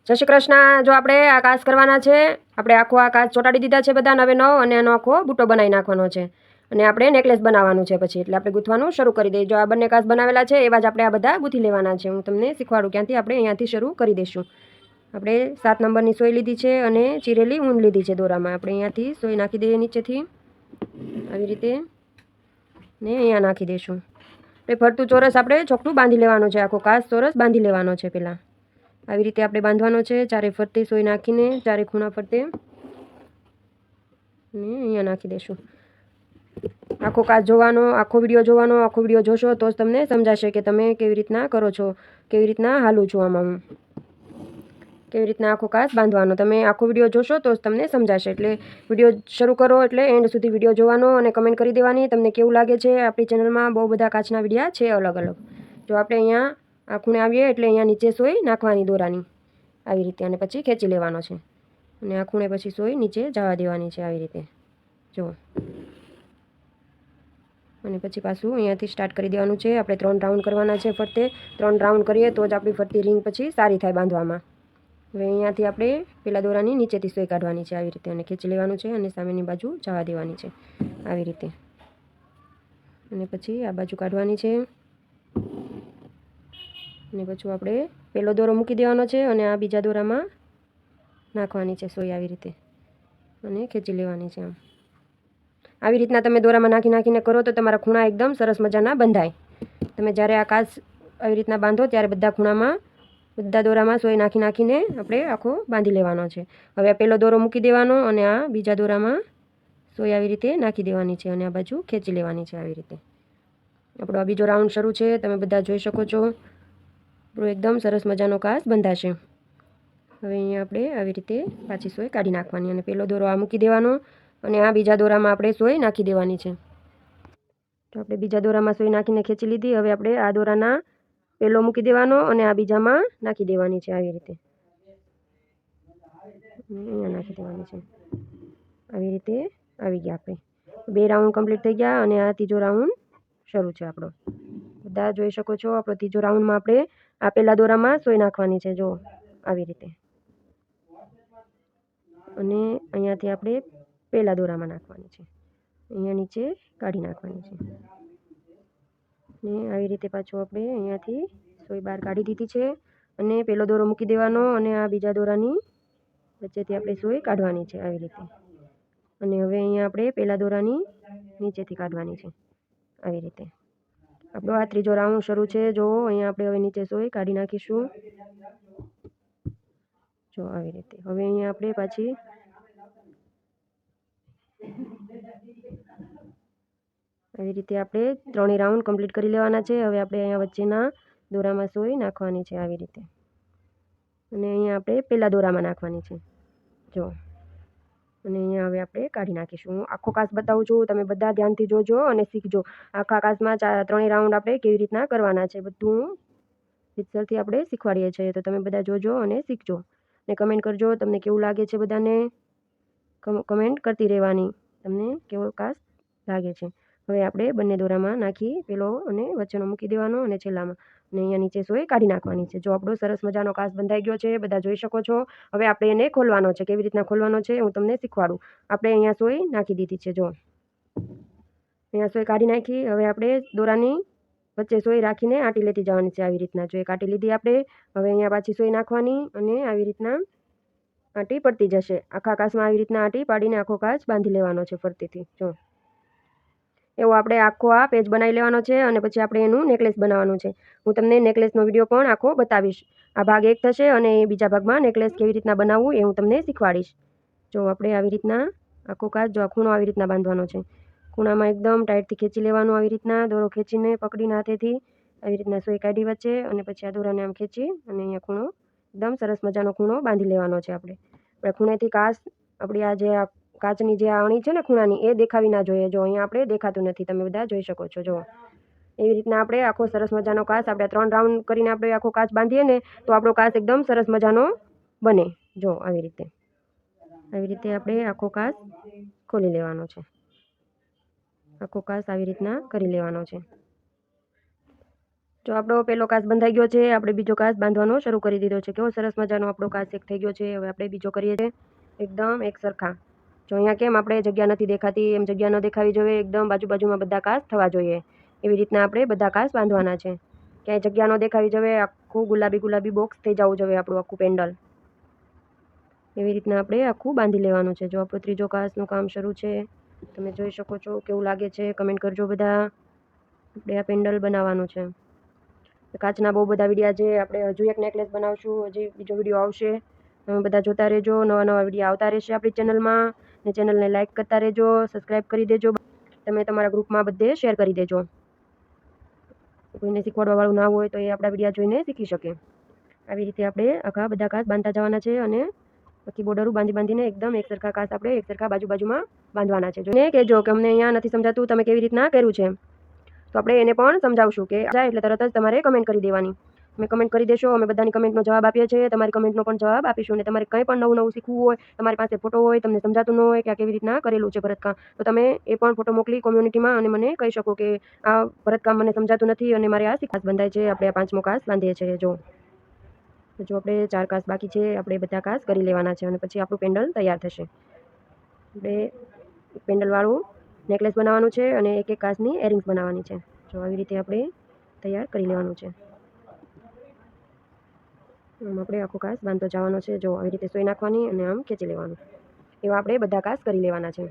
જય શ્રી કૃષ્ણ। જો આપણે આ કાચ કરવાના છે, આપણે આખો આ કાચ ચોંટાડી દીધા છે બધા 9 એ 9 અને એનો આખો બૂટો બનાવી નાખવાનો છે અને આપણે નેકલેસ બનાવવાનું છે પછી એટલે આપણે ગૂંથવાનું શરૂ કરી દઈએ। જો આ બંને કાચ બનાવેલા છે એવા જ આપણે આ બધા ગૂંથી લેવાના છે। હું તમને શીખવાડું ક્યાંથી આપણે અહીંયાથી શરૂ કરી દઈશું। આપણે 7 નંબરની સોય લીધી છે અને ચીરેલી ઊન લીધી છે દોરામાં। આપણે અહીંયાથી સોય નાખી દઈએ નીચેથી આવી રીતે ને અહીંયા નાખી દઈશું। આપણે ફરતું ચોરસ આપણે ચોકઠું બાંધી લેવાનું છે, આખો કાચ ચોરસ બાંધી લેવાનો છે પહેલાં। આવી રીતે આપણે બાંધવાનો છે ચારે ફરતે સોય નાખીને ચારે ખૂણા ફરતે ને અહીંયા નાખી દઈશું। આખો કાચ જોવાનો, આખો વિડીયો જોવાનો। આખો વિડીયો જોશો તો જ તમને સમજાશે કે તમે કેવી રીતના કરો છો, કેવી રીતના હાલું છું આમાં હું, કેવી રીતના આખો કાચ બાંધવાનો। તમે આખો વિડીયો જોશો તો જ તમને સમજાશે। એટલે વિડીયો શરૂ કરો એટલે એન્ડ સુધી વિડીયો જોવાનો અને કમેન્ટ કરી દેવાની તમને કેવું લાગે છે। આપણી ચેનલમાં બહુ બધા કાચના વિડીયા છે અલગ અલગ। જો આપણે અહીંયા આ ખૂણે આવીએ એટલે અહીંયા નીચે સોય નાખવાની દોરાની આવી રીતે અને પછી ખેંચી લેવાનો છે અને આ ખૂણે પછી સોય નીચે જવા દેવાની છે આવી રીતે જો, અને પછી પાછું અહીંયાથી સ્ટાર્ટ કરી દેવાનું છે। આપણે 3 રાઉન્ડ કરવાના છે ફરતે। 3 રાઉન્ડ કરીએ તો જ આપણી ફરતી રિંગ પછી સારી થાય બાંધવામાં। હવે અહીંયાથી આપણે પેલા દોરાની નીચેથી સોય કાઢવાની છે આવી રીતે અને ખેંચી લેવાનું છે અને સામેની બાજુ જવા દેવાની છે આવી રીતે અને પછી આ બાજુ કાઢવાની છે અને પછી આપણે પહેલો દોરો મૂકી દેવાનો છે અને આ બીજા દોરામાં નાખવાની છે સોય આવી રીતે અને ખેંચી લેવાની છે। આવી રીતના તમે દોરામાં નાખીને કરો તો તમારા ખૂણા એકદમ સરસ મજાના બંધાય। તમે જ્યારે આ કાચ આવી રીતના બાંધો ત્યારે બધા ખૂણામાં બધા દોરામાં સોય નાખીને આપણે આખો બાંધી લેવાનો છે। હવે આ પહેલો દોરો મૂકી દેવાનો અને આ બીજા દોરામાં સોય આવી રીતે નાખી દેવાની છે અને આ બાજુ ખેંચી લેવાની છે આવી રીતે। આપણો આ બીજો રાઉન્ડ શરૂ છે, તમે બધા જોઈ શકો છો। આપણો એકદમ સરસ મજાનો કાચ બંધાશે। હવે અહીંયા આપણે આવી રીતે પાછી સોય કાઢી નાખવાની અને પહેલો દોરો આ મૂકી દેવાનો અને આ બીજા દોરામાં આપણે સોય નાખી દેવાની છે। તો આપણે બીજા દોરામાં સોય નાખીને ખેંચી લીધી। હવે આપણે આ દોરાના પહેલો મૂકી દેવાનો અને આ બીજામાં નાખી દેવાની છે આવી રીતે અહીંયા નાખી દેવાની છે આવી રીતે। આવી ગયા આપણે 2 રાઉન્ડ કમ્પ્લીટ થઈ ગયા અને આ ત્રીજો રાઉન્ડ શરૂ છે આપણો। બધા જોઈ શકો છો આપણો ત્રીજો રાઉન્ડમાં આપણે આ પહેલા દોરામાં સોય નાખવાની છે જો આવી રીતે અને અહીંયાથી આપણે પહેલા દોરામાં નાખવાની છે, અહીંયા નીચે કાઢી નાખવાની છે ને આવી રીતે પાછું આપણે અહીંયાથી સોય બહાર કાઢી દીધી છે અને પહેલો દોરો મૂકી દેવાનો અને આ બીજા દોરાની વચ્ચેથી આપણે સોય કાઢવાની છે આવી રીતે અને હવે અહીંયા આપણે પહેલા દોરાની નીચેથી કાઢવાની છે આવી રીતે। આપણો આ ત્રીજો રાઉન્ડ શરૂ છે જો અહીંયા આપણે હવે નીચે સોય કાઢી નાખીશું જો આવી રીતે। હવે અહીંયા આપણે પાછી આવી રીતે આપણે 3 રાઉન્ડ કમ્પ્લીટ કરી લેવાના છે। હવે આપણે અહીંયા વચ્ચેના દોરામાં સોય નાખવાની છે આવી રીતે અને અહીંયા આપણે પહેલા દોરામાં નાખવાની છે જો અને અહીંયા હવે આપણે કાઢી નાખીશું। હું આખો કાચ બતાવું છું, તમે બધા ધ્યાનથી જોજો અને શીખજો। આખા કાચમાં 3 રાઉન્ડ આપણે કેવી રીતના કરવાના છે બધું રીતસરથી આપણે શીખવાડીએ છીએ, તો તમે બધા જોજો અને શીખજો ને કમેન્ટ કરજો તમને કેવું લાગે છે। બધાને કમેન્ટ કરતી રહેવાની તમને કેવો કાચ લાગે છે। હવે આપણે બંને દોરામાં નાખી પેલો અને વચ્ચેનો મૂકી દેવાનો અને છેલ્લામાં અને અહીંયા નીચે સોય કાઢી નાખવાની છે। જો આપણો સરસ મજાનો કાચ બંધાઈ ગયો છે, બધા જોઈ શકો છો। હવે આપણે એને ખોલવાનો છે, કેવી રીતના ખોલવાનો છે હું તમને શીખવાડું। આપણે અહીંયા સોય નાખી દીધી છે જો અહીંયા સોય કાઢી નાખી। હવે આપણે દોરાની વચ્ચે સોય રાખીને આંટી લેતી જવાની છે આવી રીતના જો એક આંટી લીધી આપણે। હવે અહીંયા પાછી સોય નાખવાની અને આવી રીતના આંટી પડતી જશે। આખા કાચમાં આવી રીતના આંટી પાડીને આખો કાચ બાંધી લેવાનો છે ફરતીથી જો એવો આપણે આખો આ પેજ બનાવી લેવાનો છે અને પછી આપણે એનું નેકલેસ બનાવવાનું છે। હું તમને નેકલેસનો વિડીયો પણ આખો બતાવીશ। આ ભાગ 1 થશે અને બીજા ભાગમાં નેકલેસ કેવી રીતના બનાવવું એ હું તમને શીખવાડીશ। જો આપણે આવી રીતના આખો કાચ જો આ ખૂણો આવી રીતના બાંધવાનો છે, ખૂણામાં એકદમ ટાઈટથી ખેંચી લેવાનું આવી રીતના દોરો ખેંચીને પકડીને હાથેથી આવી રીતના સોય કાઢી વચ્ચે અને પછી આ દોરાને આમ ખેંચી અને અહીંયા ખૂણો એકદમ સરસ મજાનો ખૂણો બાંધી લેવાનો છે આપણે ખૂણેથી કાચ આપણી આ જે આ કાચની જે આણી છે ને ખૂણાની એ દેખાવી ના જોઈએ જો અહીંયા આપણે દેખાતું નથી, તમે બધા જોઈ શકો છો। જો એવી રીતના આપણે આખો સરસ મજાનો કાચ આપણે 3 રાઉન્ડ કરીને આપણે આખો કાચ બાંધીએ ને તો આપણો કાચ એકદમ સરસ મજાનો બને જો આવી રીતે આપણે આખો કાચ ખોલી લેવાનો છે। આખો કાચ આવી રીતના કરી લેવાનો છે। જો આપણો પહેલો કાચ બંધાઈ ગયો છે, આપણે બીજો કાચ બાંધવાનો શરૂ કરી દીધો છે. કેવો સરસ મજાનો આપણો કાચ એક થઈ ગયો છે. હવે આપણે બીજો કરીએ છીએ એકદમ એક સરખા. જો અહીંયા કેમ આપણે જગ્યા નથી દેખાતી, એમ જગ્યા ન દેખાવી જોઈએ. એકદમ બાજુમાં બધા કાચ થવા જોઈએ. એવી રીતના આપણે બધા કાચ બાંધવાના છે. ક્યાંય જગ્યા ન દેખાવી જોઈએ. આખું ગુલાબી બોક્સ થઈ જવું જોઈએ આપણું આખું પેન્ડલ. એવી રીતના આપણે આખું બાંધી લેવાનું છે. જો આપણું ત્રીજો કાચનું કામ શરૂ છે. તમે જોઈ શકો છો કેવું લાગે છે. કમેન્ટ કરજો બધા. આપણે આ પેન્ડલ બનાવવાનું છે. કાચના બહુ બધા વિડીયા છે. આપણે હજુ એક નેકલેસ બનાવશું. હજી બીજો વિડીયો આવશે. તમે બધા જોતા રહેજો. નવા વિડીયો આવતા રહેશે આપણી ચેનલમાં. ને ચેનલને લાઇક કરતા રહેજો, સબસ્ક્રાઈબ કરી દેજો. તમે તમારા ગ્રુપમાં બધે શેર કરી દેજો. કોઈને શીખવાડવાવાળું ના હોય તો એ આપણા વિડીયા જોઈને શીખી શકે. આવી રીતે આપણે આખા બધા કાચ બાંધતા જવાના છે અને પછી બોર્ડરું બાંધીને એકદમ એક સરખા કાચ આપણે એક સરખા બાજુમાં બાંધવાના છે. જોઈને કહેજો કે અમને અહીંયા નથી સમજાતું, તમે કેવી રીતના કર્યું છે. તો આપણે એને પણ સમજાવશું કે જાય એટલે તરત જ તમારે કમેન્ટ કરી દેવાની. તમે કમેન્ટ કરી દેશો, અમે બધાની કમેન્ટનો જવાબ આપીએ છીએ. તમારી કમેન્ટનો પણ જવાબ આપીશું. અને તમારે કંઈ પણ નવું શીખવું હોય, તમારી પાસે ફોટો હોય, તમને સમજાતું ન હોય કે આ કેવી રીતના કરેલું છે ભરતકામ, તો તમે એ પણ ફોટો મોકલી કોમ્યુનિટીમાં અને મને કહી શકો કે આ ભરતકામ મને સમજાતું નથી અને મારે આ કાચ બંધાય છે. આપણે આ 5મો કાચ બાંધીએ છીએ. જો આપણે 4 કાચ બાકી છે. આપણે બધા કાચ કરી લેવાના છે અને પછી આપણું પેન્ડલ તૈયાર થશે. આપણે પેન્ડલવાળું નેકલેસ બનાવવાનું છે અને એક કાચની એરિંગ્સ બનાવવાની છે. જો આવી રીતે આપણે તૈયાર કરી લેવાનું છે. આમ આપણે આખો કાચ બાંધતો જવાનો છે. જો આવી રીતે સોય નાખવાની અને આમ ખેંચી લેવાનું. એવા આપણે બધા કાચ કરી લેવાના છે.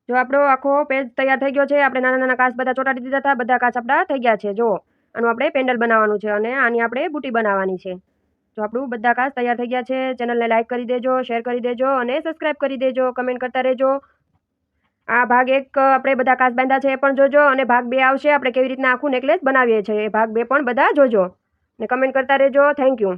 જો આપણો આખો પેજ તૈયાર થઈ ગયો છે. આપણે નાના કાચ બધા ચોંટાડી દીધા હતા. બધા કાચ આપણા થઈ ગયા છે. જો આનું આપણે પેન્ડલ બનાવવાનું છે અને આની આપણે બુટી બનાવવાની છે. જો આપણું બધા કાચ તૈયાર થઈ ગયા છે. ચેનલને લાઇક કરી દેજો, શેર કરી દેજો અને સબસ્ક્રાઈબ કરી દેજો. કમેન્ટ કરતા રહેજો. આ ભાગ 1 આપણે બધા કાચ બાંધ્યા છે એ પણ જોજો અને ભાગ 2 આવશે. આપણે કેવી રીતના આખું નેકલેસ બનાવીએ છીએ એ ભાગ 2 પણ બધા જોજો ને કમેન્ટ કરતા રહેજો. Thank you.